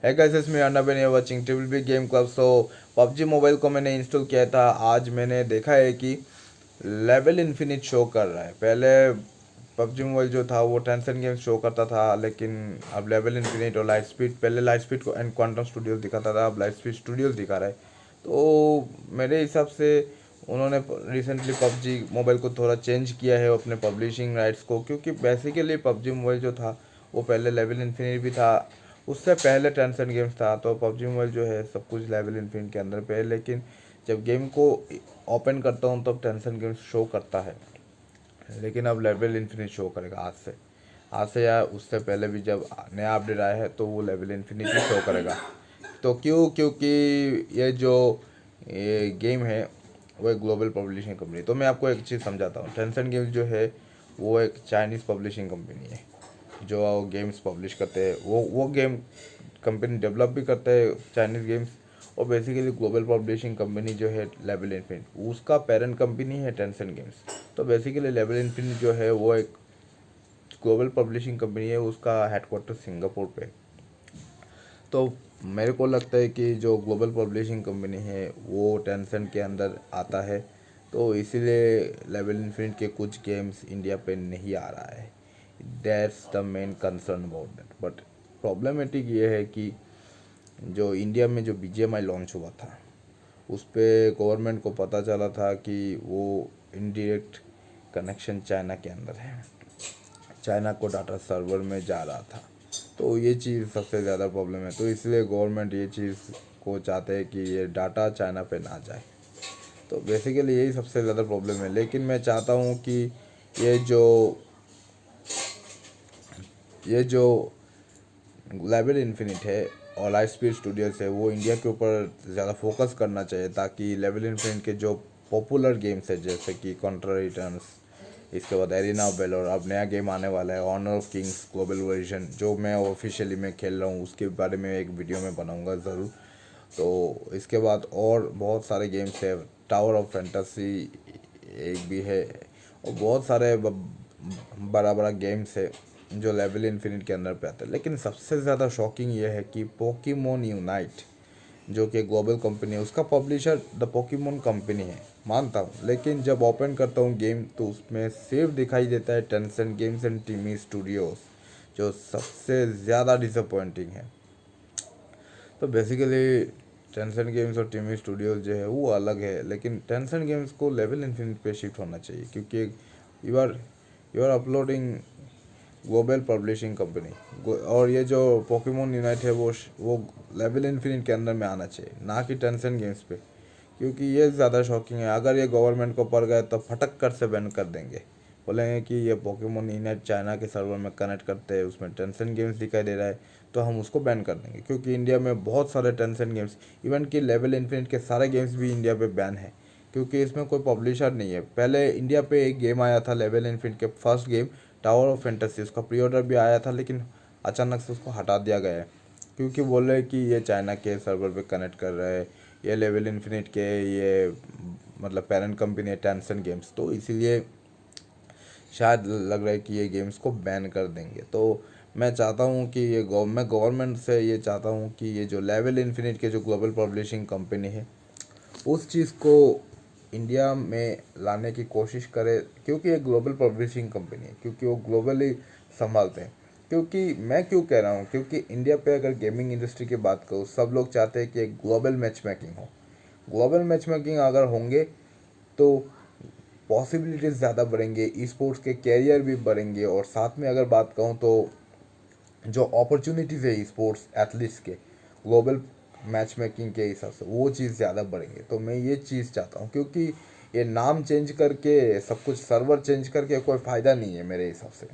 है गाइस, इसमें अन्ना बेन है watching triple B game club. So PUBG mobile को मैंने इंस्टॉल किया था। आज मैंने देखा है कि लेवल इन्फिनिट शो कर रहा है। पहले पबजी मोबाइल जो था वो टेंशन गेम शो करता था, लेकिन अब लेवल इन्फिनिट और लाइट स्पीड, पहले लाइट स्पीड को एंड क्वांटम स्टूडियोज दिखाता था, अब लाइट स्पीड स्टूडियोज दिखा रहा है। तो मेरे हिसाब से उन्होंने रिसेंटली पबजी मोबाइल को थोड़ा चेंज किया है अपने पब्लिशिंग राइट्स को, क्योंकि बेसिकली पबजी मोबाइल जो था वो पहले लेवल इन्फिनिट भी था, उससे पहले टेंशन गेम्स था। तो पबजी मोबाइल जो है सब कुछ लेवल इन्फिनिट के अंदर पे है, लेकिन जब गेम को ओपन करता हूँ तब टेंशन गेम्स शो करता है, लेकिन अब लेवल इन्फिनिट शो करेगा आज से या उससे पहले भी जब नया अपडेट आया है तो वो लेवल इन्फिनिट ही शो करेगा। तो क्योंकि ये गेम है वो एक ग्लोबल पब्लिशिंग कंपनी। तो मैं आपको एक चीज़ समझाता हूँ। टेंशन गेम्स जो है वो एक चाइनीज़ पब्लिशिंग कंपनी है जो गेम्स पब्लिश करते हैं। वो गेम कंपनी डेवलप भी करते हैं चाइनीज़ गेम्स, और बेसिकली ग्लोबल पब्लिशिंग कंपनी जो है लेवल इन्फिनिट, उसका पेरेंट कंपनी है टेंशन गेम्स। तो बेसिकली लेवल इन्फिनिट जो है वो एक ग्लोबल पब्लिशिंग कंपनी है, उसका हेडक्वार्टर सिंगापुर पे। तो मेरे को लगता है कि जो ग्लोबल पब्लिशिंग कंपनी है वो टेंशन के अंदर आता है, तो इसीलिए लेवल इन्फिनिट के कुछ गेम्स इंडिया पे नहीं आ रहा है। That's the main concern about that. But problematic ये है कि जो इंडिया में जो BGMI लॉन्च हुआ था उस पर गवर्नमेंट को पता चला था कि वो इनडायरेक्ट कनेक्शन चाइना के अंदर है, चाइना को डाटा सर्वर में जा रहा था। तो ये चीज़ सबसे ज़्यादा प्रॉब्लम है। तो इसलिए गवर्नमेंट ये चीज़ को चाहते हैं कि ये डाटा चाइना पे ना जाए। तो बेसिकली यही सबसे ज़्यादा प्रॉब्लम है। लेकिन मैं चाहता हूँ कि ये जो ये जो लेवल इन्फिनिट है और लाइट स्पीड स्टूडियोज है वो इंडिया के ऊपर ज़्यादा फोकस करना चाहिए, ताकि लेवल इन्फिनिट के जो पॉपुलर गेम्स है जैसे कि कॉन्ट्रा रिटर्न्स, इसके बाद एरिना ऑफ वेलोर, अब नया गेम आने वाला है Honor of Kings global version, जो मैं ऑफिशियली मैं खेल रहा हूँ, उसके बारे में एक वीडियो में बनाऊँगा ज़रूर। तो इसके बाद और बहुत सारे गेम्स है, टावर ऑफ फैंटेसी एक भी है, और बहुत सारे बड़ा बड़ा गेम्स है जो लेवल इन्फिनिट के अंदर पे आता है। लेकिन सबसे ज़्यादा शॉकिंग ये है कि पोकेमोन यूनाइट जो कि ग्लोबल कंपनी है, उसका पब्लिशर द पोकेमोन कंपनी है, मानता हूँ। लेकिन जब ओपन करता हूँ गेम तो उसमें सिर्फ दिखाई देता है टेंसेंट गेम्स एंड टीमी स्टूडियोज, जो सबसे ज़्यादा डिसअपॉइंटिंग है। तो बेसिकली टेंसेंट गेम्स और टीमी स्टूडियोज जो है वो अलग है, लेकिन टेंसेंट गेम्स को लेवल इन्फिनिट पे शिफ्ट होना चाहिए, क्योंकि you are uploading global publishing company. और ये जो पोकेमोन यूनाइट है वो लेवल इन्फिनिट के अंदर में आना चाहिए, ना कि टेंसेंट गेम्स पे, क्योंकि ये ज़्यादा शॉकिंग है। अगर ये गवर्नमेंट को पड़ गए तो फटक कर से बैन कर देंगे, बोलेंगे कि ये पोकेमोन यूनाइट चाइना के सर्वर में कनेक्ट करते हैं, उसमें टेंसेंट गेम्स दिखाई दे रहा है, तो हम उसको बैन कर देंगे। क्योंकि इंडिया में बहुत सारे टेंसेंट गेम्स, इवन कि लेवल इन्फिनिट के सारे गेम्स भी इंडिया पे बैन है, क्योंकि इसमें कोई पब्लिशर नहीं है। पहले इंडिया पे एक गेम आया था लेवल इन्फिनिट के first game tower of fantasy, उसका प्री ऑर्डर भी आया था, लेकिन अचानक से उसको हटा दिया गया है, क्योंकि बोल रहे हैं कि ये चाइना के सर्वर पे कनेक्ट कर रहा है, ये लेवल इन्फिनिट के ये मतलब पेरेंट कंपनी है टेंसेंट गेम्स, तो इसीलिए शायद लग रहा है कि ये गेम्स को बैन कर देंगे। तो मैं चाहता हूँ कि मैं गवर्नमेंट से ये चाहता हूँ कि ये जो लेवल इन्फिनिट के जो ग्लोबल पब्लिशिंग कंपनी है उस चीज़ को इंडिया में लाने की कोशिश करे, क्योंकि ये ग्लोबल पब्लिशिंग कंपनी है, क्योंकि वो ग्लोबली संभालते हैं। क्योंकि मैं क्यों कह रहा हूँ, क्योंकि इंडिया पे अगर गेमिंग इंडस्ट्री की बात करूँ, सब लोग चाहते हैं कि एक ग्लोबल मैच मेकिंग हो। ग्लोबल मैच मेकिंग अगर होंगे तो पॉसिबिलिटीज़ ज़्यादा बढ़ेंगे, ई स्पोर्ट्स के कैरियर भी बढ़ेंगे, और साथ में अगर बात कहूँ तो जो अपॉर्चुनिटीज़ है स्पोर्ट्स एथलीट्स के ग्लोबल मैच मेकिंग के हिसाब से वो चीज़ ज़्यादा बढ़ेंगे। तो मैं ये चीज़ चाहता हूँ, क्योंकि ये नाम चेंज करके सब कुछ सर्वर चेंज करके कोई फ़ायदा नहीं है मेरे हिसाब से।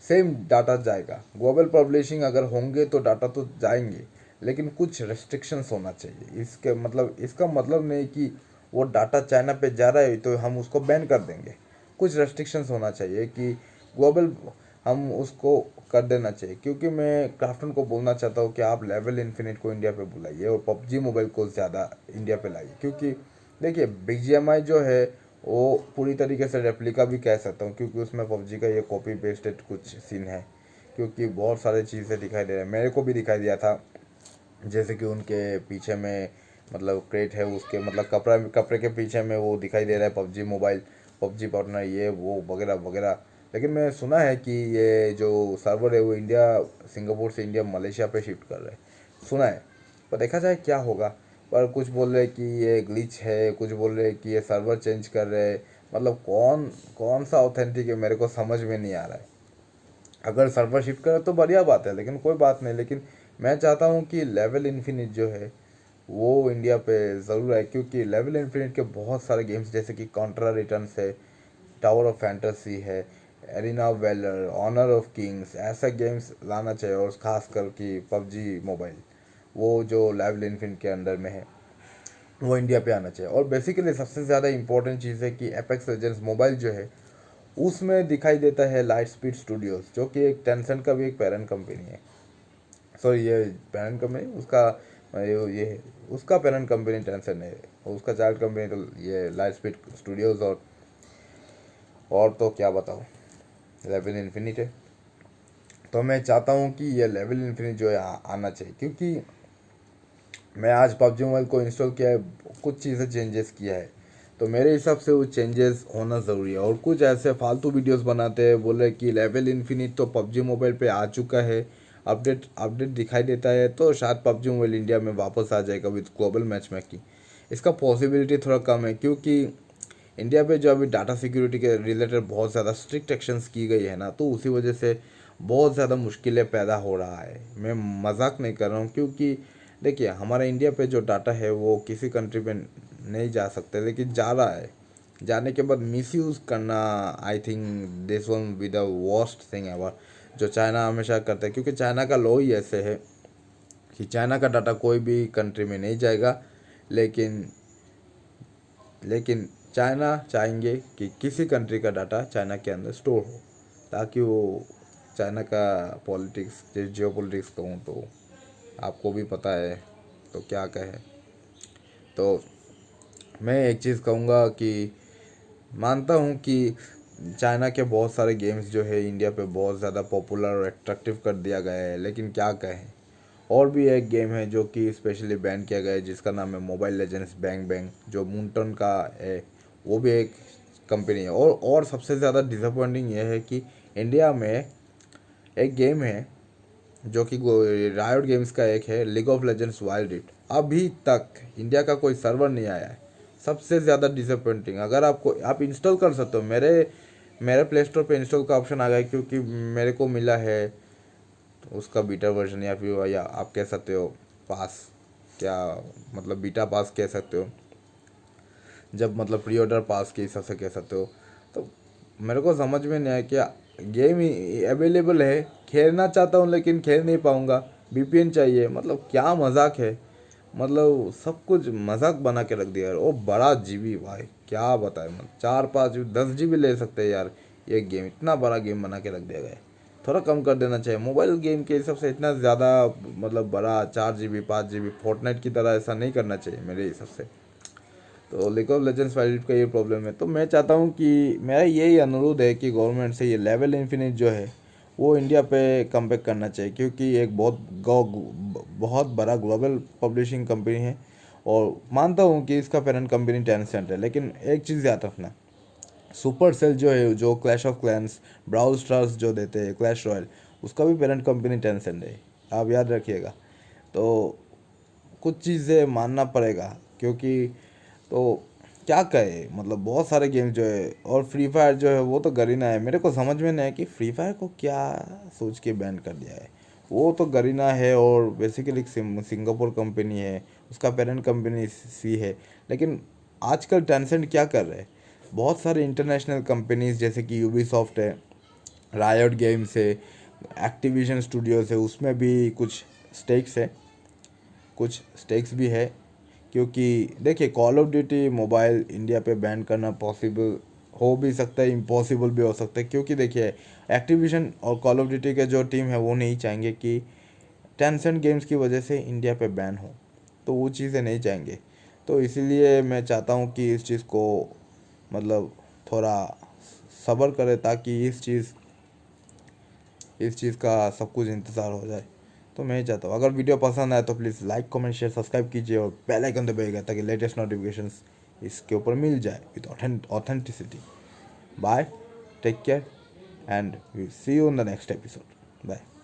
सेम डाटा जाएगा, ग्लोबल पब्लिशिंग अगर होंगे तो डाटा तो जाएंगे, लेकिन कुछ रेस्ट्रिक्शंस होना चाहिए। इसका मतलब नहीं कि वो डाटा चाइना पे जा रहा है तो हम उसको बैन कर देंगे। कुछ रेस्ट्रिक्शंस होना चाहिए कि ग्लोबल हम उसको कर देना चाहिए। क्योंकि मैं क्राफ्टन को बोलना चाहता हूँ कि आप लेवल इन्फिनिट को इंडिया पे बुलाइए और पबजी मोबाइल को ज़्यादा इंडिया पे लाइए, क्योंकि देखिए BGMI जो है वो पूरी तरीके से रेप्लिका भी कह सकता हूँ, क्योंकि उसमें पबजी का ये कॉपी पेस्टेड कुछ सीन है क्योंकि बहुत सारी चीज़ें दिखाई दे रही है, मेरे को भी दिखाई दिया था। जैसे कि उनके पीछे में मतलब क्रेट है, उसके मतलब कपड़े के पीछे में वो दिखाई दे रहा है पबजी मोबाइल, पबजी पार्टनर, ये वो वगैरह वगैरह। लेकिन मैं सुना है कि ये जो सर्वर है वो सिंगापुर से इंडिया मलेशिया पे शिफ्ट कर रहे हैं, सुना है। पर देखा जाए क्या होगा। पर कुछ बोल रहे कि ये ग्लिच है, कुछ बोल रहे कि ये सर्वर चेंज कर रहे हैं। मतलब कौन कौन सा ऑथेंटिक है मेरे को समझ में नहीं आ रहा है। अगर सर्वर शिफ्ट करे तो बढ़िया बात है, लेकिन कोई बात नहीं। लेकिन मैं चाहता हूँ कि लेवल इन्फिनिट जो है वो इंडिया पे ज़रूर आए, क्योंकि लेवल इन्फिनिट के बहुत सारे गेम्स जैसे कि कॉन्ट्रा रिटर्न्स है, टावर ऑफ फैंटेसी है, Arena of Valor, Honor of Kings, ऐसे गेम्स लाना चाहिए। और खास कर कि पबजी मोबाइल वो जो लेवल इन्फिनिट के अंडर में है वो इंडिया पे आना चाहिए। और बेसिकली सबसे ज़्यादा इंपॉर्टेंट चीज़ है कि एपेक्स लेजेंड्स मोबाइल जो है उसमें दिखाई देता है लाइट स्पीड स्टूडियोज, जो कि एक टेंसेंट का भी एक पेरेंट कंपनी है। सॉरी, ये पेरेंट कंपनी उसका ये है, उसका पेरेंट कंपनी टेंसेंट है और उसका चाइल्ड कंपनी तो ये लाइट स्पीड स्टूडियोज। और तो क्या बताऊँ, लेवल इन्फिनिट है। तो मैं चाहता हूँ कि ये लेवल इन्फिनिट जो है आना चाहिए, क्योंकि मैं आज पबजी मोबाइल को इंस्टॉल किया है, कुछ चीज़ें चेंजेस किया है, तो मेरे हिसाब से वो चेंजेस होना ज़रूरी है। और कुछ ऐसे फालतू वीडियोस बनाते हैं, बोल रहे कि लेवल इन्फिनिट तो पबजी मोबाइल पे आ चुका है, अपडेट अपडेट दिखाई देता है, तो शायद पबजी मोबाइल इंडिया में वापस आ जाएगा विद ग्लोबल मैच मेकिंग। इसका पॉसिबिलिटी थोड़ा कम है, क्योंकि इंडिया पे जो अभी डाटा सिक्योरिटी के रिलेटेड बहुत ज़्यादा स्ट्रिक्ट एक्शंस की गई है ना, तो उसी वजह से बहुत ज़्यादा मुश्किलें पैदा हो रहा है। मैं मजाक नहीं कर रहा हूँ, क्योंकि देखिए हमारा इंडिया पे जो डाटा है वो किसी कंट्री पे नहीं जा सकते, लेकिन जा रहा है। जाने के बाद मिसयूज़ करना, I think this one be the worst thing ever, जो चाइना हमेशा करता है। क्योंकि चाइना का लॉ ही ऐसे है कि चाइना का डाटा कोई भी कंट्री में नहीं जाएगा, लेकिन लेकिन चाइना चाहेंगे कि किसी कंट्री का डाटा चाइना के अंदर स्टोर हो, ताकि वो चाइना का पॉलिटिक्स, जियो पॉलिटिक्स कहूँ तो आपको भी पता है, तो क्या कहे। तो मैं एक चीज़ कहूँगा कि मानता हूँ कि चाइना के बहुत सारे गेम्स जो है इंडिया पे बहुत ज़्यादा पॉपुलर और एट्रैक्टिव कर दिया गया है, लेकिन क्या कहें। और भी एक गेम है जो कि स्पेशली बैन किया गया है, जिसका नाम है मोबाइल लेजेंड्स बैंग बैंग, जो मूनटन का है, वो भी एक कंपनी है। और सबसे ज़्यादा डिसअपॉइंटिंग ये है कि इंडिया में एक गेम है जो कि रायोट गेम्स का एक है, league of legends wild rift, अभी तक इंडिया का कोई सर्वर नहीं आया है। सबसे ज़्यादा डिसअपॉइंटिंग। अगर आप इंस्टॉल कर सकते हो, मेरे मेरे प्ले स्टोर पे इंस्टॉल का ऑप्शन आ गया है, क्योंकि मेरे को मिला है उसका बीटा वर्जन, या आप कह सकते हो पास, क्या मतलब बीटा पास कह सकते हो, जब मतलब प्री ऑर्डर पास के हिसाब से कह सकते हो। तो मेरे को समझ में नहीं आया क्या गेम अवेलेबल है, खेलना चाहता हूँ लेकिन खेल नहीं पाऊँगा, वीपीएन चाहिए, मतलब क्या मजाक है। मतलब सब कुछ मजाक बना के रख दिया यार। ओ बड़ा जीबी भाई, क्या बताए, मतलब 4 5 10 जीबी ले सकते हैं यार। ये गेम इतना बड़ा गेम बना के रख दिया गया है, थोड़ा कम कर देना चाहिए। मोबाइल गेम के हिसाब से इतना ज़्यादा मतलब बड़ा 4 जीबी 5 जीबी फोर्टनाइट की तरह ऐसा नहीं करना चाहिए मेरे हिसाब से। तो लीग ऑफ लेजेंड्स वाइल्ड का ये प्रॉब्लम है। तो मैं चाहता हूँ कि मेरा यही अनुरोध है कि गवर्नमेंट से ये लेवल इन्फिनिट जो है वो इंडिया पे कम बैक करना चाहिए, क्योंकि एक बहुत बड़ा ग्लोबल पब्लिशिंग कंपनी है। और मानता हूँ कि इसका पेरेंट कंपनी टेंसेंट है, लेकिन एक चीज़ याद रखना, सुपर सेल जो है, जो Clash of Clans, Brawl Stars जो देते हैं, क्लैश रॉयल, उसका भी पेरेंट कंपनी टेंसेंट है, आप याद रखिएगा। तो कुछ चीज़ें मानना पड़ेगा, क्योंकि तो क्या कहे, मतलब बहुत सारे गेम जो है। और फ्री फायर जो है वो तो गरीना है, मेरे को समझ में नहीं आया कि फ्री फायर को क्या सोच के बैन कर दिया है। वो तो गरीना है और बेसिकली सिंगापुर कंपनी है, उसका पेरेंट कंपनी सी है। लेकिन आजकल टेंसेंट क्या कर रहे हैं, बहुत सारे इंटरनेशनल कंपनीज जैसे कि यूबीसॉफ्ट है, रायोट गेम्स है, एक्टिविजन स्टूडियोज है, उसमें भी कुछ स्टेक्स भी है। क्योंकि देखिए call of duty mobile India पे बैन करना पॉसिबल हो भी सकता है, इम्पॉसिबल भी हो सकता है, क्योंकि देखिए एक्टिविजन और कॉल ऑफ ड्यूटी के जो टीम है वो नहीं चाहेंगे कि टेंसेंट गेम्स की वजह से इंडिया पे बैन हो, तो वो चीज़ें नहीं चाहेंगे। तो इसीलिए मैं चाहता हूँ कि इस चीज़ को मतलब थोड़ा सब्र करे, ताकि इस चीज़ इस चीज़ का सब कुछ इंतज़ार हो जाए। तो मैं ही चाहता हूँ, अगर वीडियो पसंद आए तो please like comment share subscribe कीजिए और बेल आइकन दबाइएगा ताकि लेटेस्ट नोटिफिकेशंस इसके ऊपर मिल जाए with authenticity. Bye, take care and we see you in the next episode. Bye.